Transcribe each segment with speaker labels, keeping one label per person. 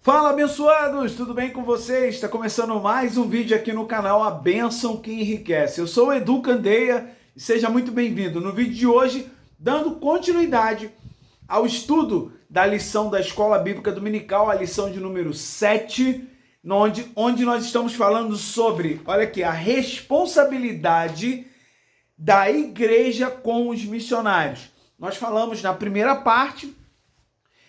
Speaker 1: Fala, abençoados! Tudo bem com vocês? Está começando mais um vídeo aqui no canal A Bênção que Enriquece. Eu sou o Edu Candeia e seja muito bem-vindo. No vídeo de hoje, dando continuidade ao estudo da lição da Escola Bíblica Dominical, a lição de número 7, onde nós estamos falando sobre, olha aqui, a responsabilidade da igreja com os missionários. Nós falamos na primeira parte,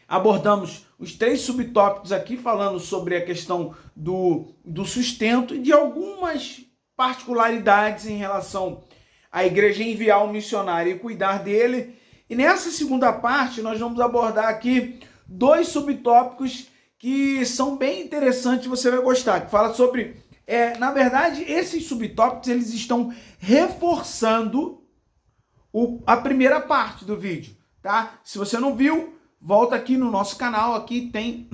Speaker 1: abordamos os 3 subtópicos aqui, falando sobre a questão do sustento e de algumas particularidades em relação à igreja enviar um missionário e cuidar dele. E nessa segunda parte, nós vamos abordar aqui 2 subtópicos que são bem interessantes, você vai gostar, que fala sobre... na verdade, esses subtópicos, eles estão reforçando a primeira parte do vídeo, tá? Se você não viu, volta aqui no nosso canal, aqui tem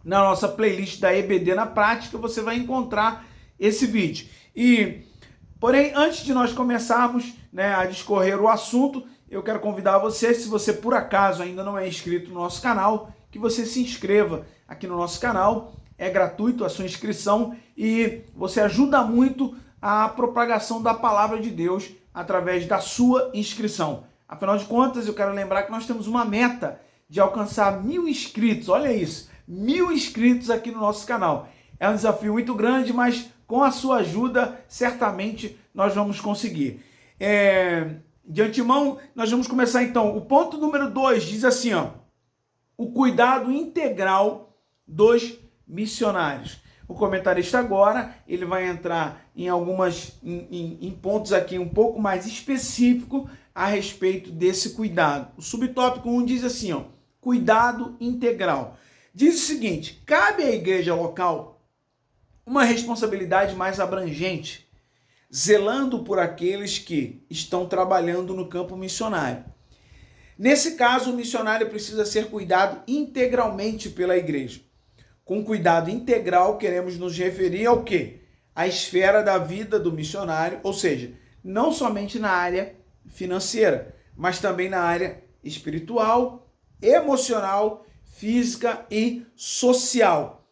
Speaker 1: na nossa playlist da EBD na Prática, você vai encontrar esse vídeo. Porém, antes de nós começarmos, a discorrer o assunto, eu quero convidar você, se você por acaso ainda não é inscrito no nosso canal, que você se inscreva aqui no nosso canal. É gratuito a sua inscrição e você ajuda muito a propagação da palavra de Deus através da sua inscrição. Afinal de contas, eu quero lembrar que nós temos uma meta de alcançar 1000 inscritos. Olha isso, 1000 inscritos aqui no nosso canal. É um desafio muito grande, mas com a sua ajuda, certamente nós vamos conseguir. De antemão, nós vamos começar então. O ponto número 2 diz assim, o cuidado integral dos missionários. O comentarista agora, ele vai entrar em pontos aqui um pouco mais específicos a respeito desse cuidado. O subtópico 1 diz assim, cuidado integral. Diz o seguinte, cabe à igreja local uma responsabilidade mais abrangente, zelando por aqueles que estão trabalhando no campo missionário. Nesse caso, o missionário precisa ser cuidado integralmente pela igreja. Com cuidado integral, queremos nos referir ao quê? À esfera da vida do missionário, ou seja, não somente na área financeira, mas também na área espiritual, emocional, física e social.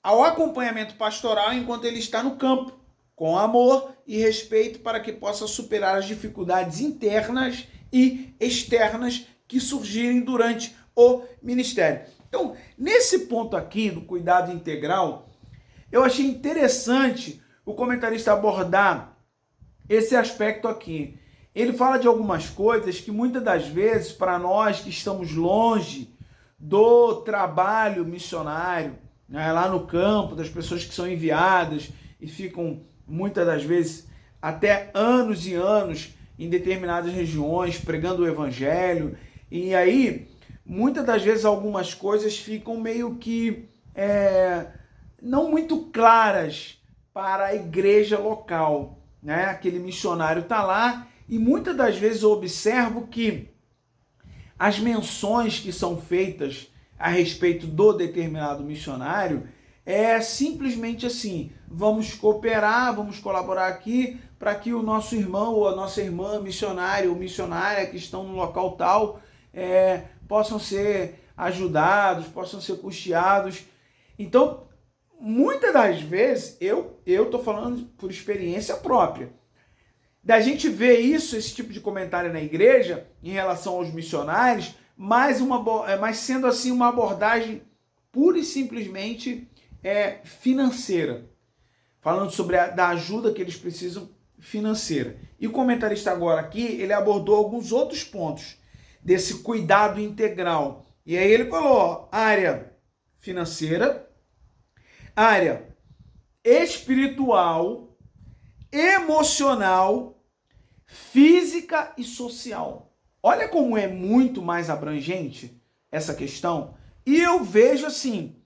Speaker 1: Ao acompanhamento pastoral enquanto ele está no campo, com amor e respeito para que possa superar as dificuldades internas e externas que surgirem durante o ministério. Então, nesse ponto aqui do cuidado integral, eu achei interessante o comentarista abordar esse aspecto aqui. Ele fala de algumas coisas que muitas das vezes, para nós que estamos longe do trabalho missionário, lá no campo, das pessoas que são enviadas e ficam muitas das vezes até anos e anos em determinadas regiões pregando o evangelho, e aí muitas das vezes algumas coisas ficam meio que não muito claras para a igreja local, Aquele missionário está lá e muitas das vezes eu observo que as menções que são feitas a respeito do determinado missionário é simplesmente assim, vamos cooperar, vamos colaborar aqui para que o nosso irmão ou a nossa irmã missionário ou missionária que estão no local tal possam ser ajudados, possam ser custeados. Então, muitas das vezes, eu estou falando por experiência própria, da gente ver esse tipo de comentário na igreja em relação aos missionários, mas sendo assim uma abordagem pura e simplesmente financeira, falando sobre da ajuda que eles precisam financeira. E o comentarista agora aqui, ele abordou alguns outros pontos desse cuidado integral. E aí ele falou, área financeira, área espiritual, emocional, física e social. Olha como é muito mais abrangente essa questão. E eu vejo assim,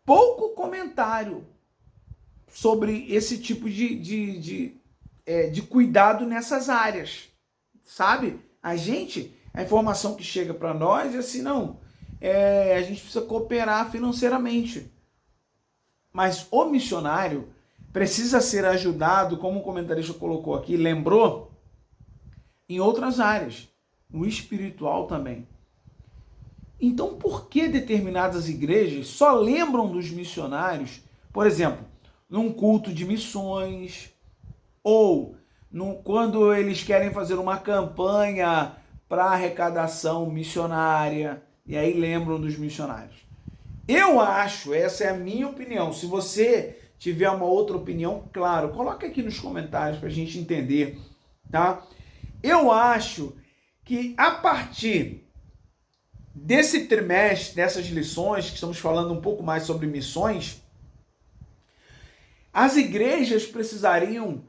Speaker 1: pouco comentário sobre esse tipo de cuidado nessas áreas, sabe? A informação que chega para nós é assim, a gente precisa cooperar financeiramente. Mas o missionário precisa ser ajudado, como o comentarista colocou aqui, lembrou, em outras áreas, no espiritual também. Então, por que determinadas igrejas só lembram dos missionários, por exemplo, num culto de missões, ou quando eles querem fazer uma campanha para arrecadação missionária, e aí lembram dos missionários? Eu acho, essa é a minha opinião. Se você tiver uma outra opinião, claro, coloca aqui nos comentários para a gente entender, tá? Eu acho que a partir desse trimestre, dessas lições, que estamos falando um pouco mais sobre missões, as igrejas precisariam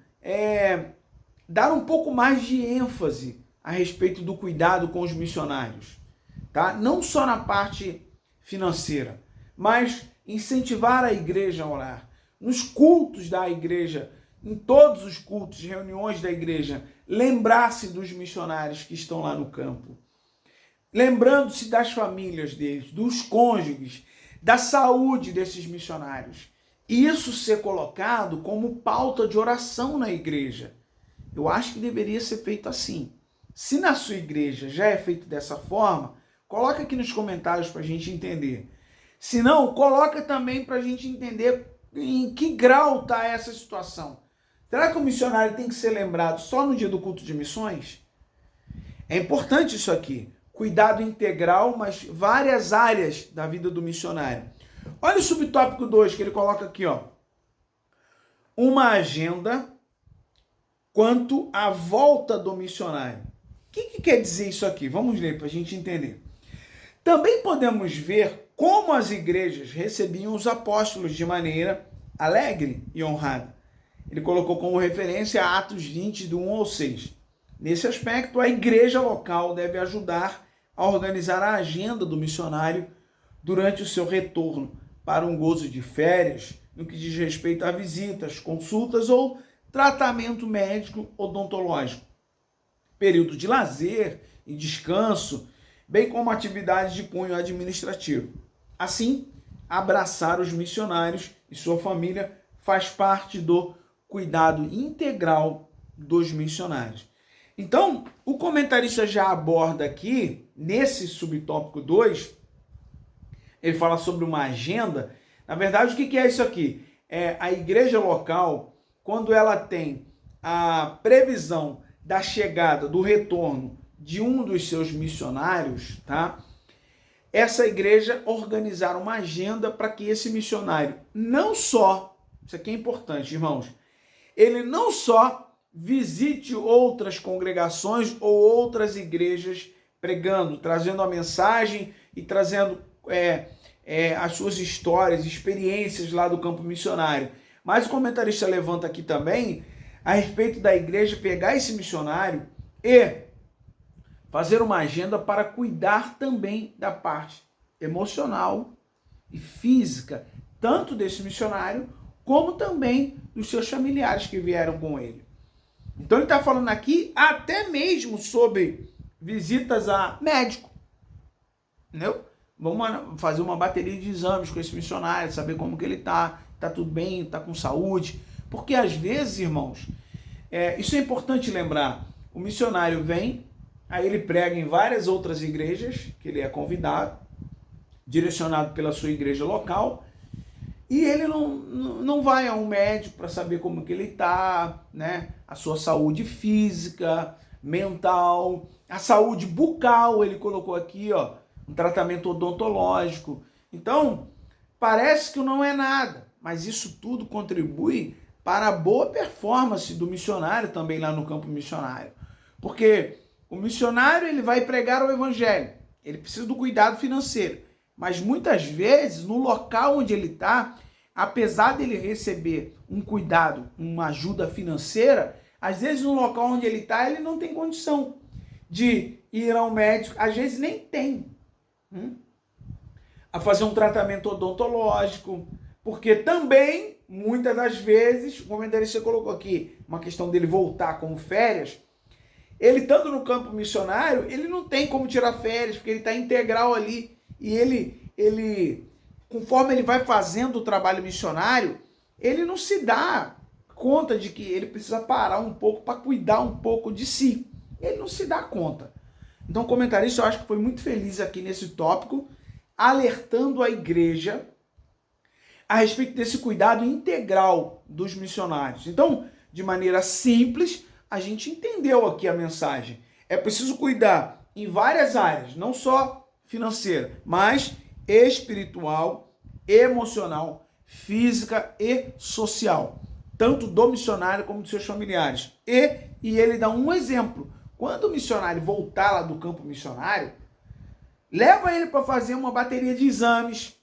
Speaker 1: dar um pouco mais de ênfase a respeito do cuidado com os missionários, tá? Não só na parte financeira, mas incentivar a igreja a orar. Nos cultos da igreja, em todos os cultos, reuniões da igreja, lembrar-se dos missionários que estão lá no campo. Lembrando-se das famílias deles, dos cônjuges, da saúde desses missionários. Isso ser colocado como pauta de oração na igreja. Eu acho que deveria ser feito assim. Se na sua igreja já é feito dessa forma, coloca aqui nos comentários para a gente entender. Se não, coloca também para a gente entender em que grau está essa situação. Será que o missionário tem que ser lembrado só no dia do culto de missões? É importante isso aqui. Cuidado integral, mas várias áreas da vida do missionário. Olha o subtópico 2 que ele coloca aqui, ó. Uma agenda quanto à volta do missionário. O que quer dizer isso aqui? Vamos ler para a gente entender. Também podemos ver como as igrejas recebiam os apóstolos de maneira alegre e honrada. Ele colocou como referência Atos 20, do 1 ao 6. Nesse aspecto, a igreja local deve ajudar a organizar a agenda do missionário durante o seu retorno para um gozo de férias, no que diz respeito a visitas, consultas ou tratamento médico odontológico, período de lazer e descanso, bem como atividades de cunho administrativo. Assim, abraçar os missionários e sua família faz parte do cuidado integral dos missionários. Então, o comentarista já aborda aqui, nesse subtópico 2, ele fala sobre uma agenda. Na verdade, o que é isso aqui? É a igreja local, quando ela tem a previsão da chegada, do retorno de um dos seus missionários, tá? Essa igreja organizar uma agenda para que esse missionário não só, isso aqui é importante, irmãos, ele não só visite outras congregações ou outras igrejas pregando, trazendo a mensagem e trazendo as suas histórias, experiências lá do campo missionário. Mas o comentarista levanta aqui também a respeito da igreja pegar esse missionário e fazer uma agenda para cuidar também da parte emocional e física, tanto desse missionário, como também dos seus familiares que vieram com ele. Então ele está falando aqui até mesmo sobre visitas a médico, entendeu? Vamos fazer uma bateria de exames com esse missionário, saber como que ele está tudo bem, está com saúde, porque às vezes, irmãos, isso é importante lembrar, o missionário vem, aí ele prega em várias outras igrejas, que ele é convidado, direcionado pela sua igreja local, e ele não vai a um médico para saber como que ele está, né? A sua saúde física, mental, a saúde bucal, ele colocou aqui, ó, um tratamento odontológico. Então, parece que não é nada, mas isso tudo contribui para a boa performance do missionário também lá no campo missionário. Porque o missionário, ele vai pregar o evangelho, ele precisa do cuidado financeiro, mas muitas vezes no local onde ele está, apesar dele receber um cuidado, uma ajuda financeira, às vezes no local onde ele está, ele não tem condição de ir ao médico, às vezes nem tem, a fazer um tratamento odontológico, porque também, muitas das vezes, como você colocou aqui, uma questão dele voltar com férias, ele estando no campo missionário, ele não tem como tirar férias, porque ele está integral ali, e ele, conforme ele vai fazendo o trabalho missionário, ele não se dá conta de que ele precisa parar um pouco para cuidar um pouco de si. Ele não se dá conta. Então o comentarista eu acho que foi muito feliz aqui nesse tópico, alertando a igreja a respeito desse cuidado integral dos missionários. Então, de maneira simples, a gente entendeu aqui a mensagem. É preciso cuidar em várias áreas, não só financeira, mas espiritual, emocional, física e social, tanto do missionário como dos seus familiares. E ele dá um exemplo. Quando o missionário voltar lá do campo missionário, leva ele para fazer uma bateria de exames,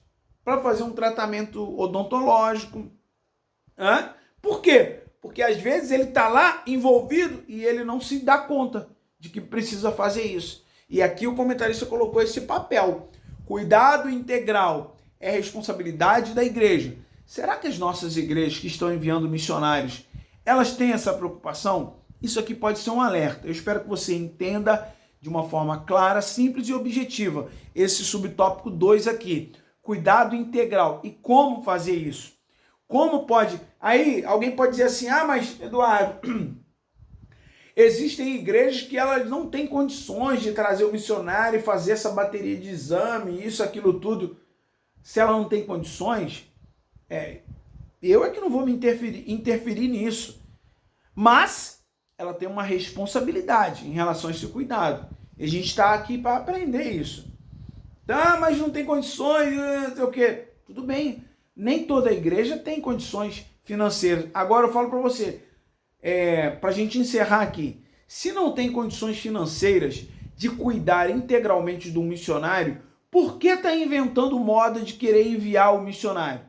Speaker 1: para fazer um tratamento odontológico. Por quê? Porque às vezes ele está lá envolvido e ele não se dá conta de que precisa fazer isso. E aqui o comentarista colocou esse papel. Cuidado integral é responsabilidade da igreja. Será que as nossas igrejas que estão enviando missionários, elas têm essa preocupação? Isso aqui pode ser um alerta. Eu espero que você entenda de uma forma clara, simples e objetiva esse subtópico 2 aqui. Cuidado integral. E como fazer isso? Como pode... Aí alguém pode dizer assim, mas Eduardo, existem igrejas que elas não têm condições de trazer o missionário e fazer essa bateria de exame, isso, aquilo, tudo. Se ela não tem condições, eu é que não vou me interferir nisso. Mas ela tem uma responsabilidade em relação a esse cuidado. E a gente está aqui para aprender isso. Mas não tem condições, não sei o quê. Tudo bem, nem toda igreja tem condições financeiras. Agora eu falo para você, para a gente encerrar aqui, se não tem condições financeiras de cuidar integralmente de um missionário, por que está inventando moda de querer enviar o missionário?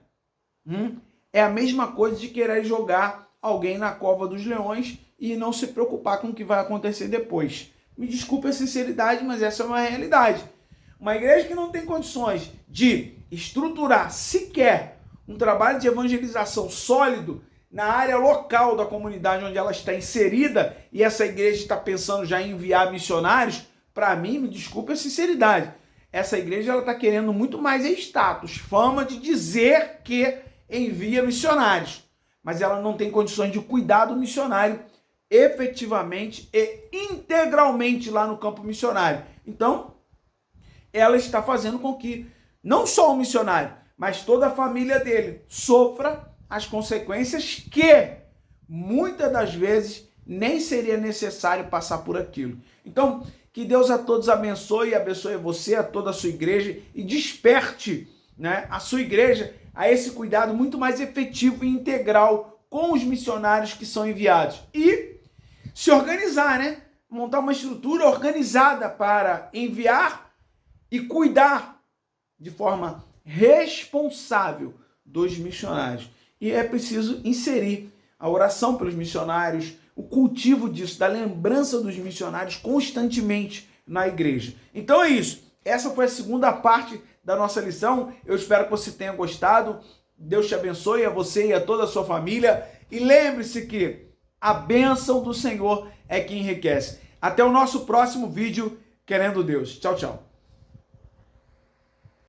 Speaker 1: É a mesma coisa de querer jogar alguém na cova dos leões e não se preocupar com o que vai acontecer depois. Me desculpe a sinceridade, mas essa é uma realidade. Uma igreja que não tem condições de estruturar sequer um trabalho de evangelização sólido na área local da comunidade onde ela está inserida, e essa igreja está pensando já em enviar missionários, para mim, me desculpe a sinceridade, essa igreja está querendo muito mais status, fama de dizer que envia missionários, mas ela não tem condições de cuidar do missionário efetivamente e integralmente lá no campo missionário. Então, ela está fazendo com que não só o missionário, mas toda a família dele sofra as consequências que muitas das vezes nem seria necessário passar por aquilo. Então, que Deus a todos abençoe você, a toda a sua igreja, e desperte, a sua igreja a esse cuidado muito mais efetivo e integral com os missionários que são enviados. E se organizar, montar uma estrutura organizada para enviar e cuidar de forma responsável dos missionários. E é preciso inserir a oração pelos missionários, o cultivo disso, da lembrança dos missionários constantemente na igreja. Então é isso. Essa foi a segunda parte da nossa lição. Eu espero que você tenha gostado. Deus te abençoe, a você e a toda a sua família. E lembre-se que a bênção do Senhor é que enriquece. Até o nosso próximo vídeo, querendo Deus. Tchau, tchau.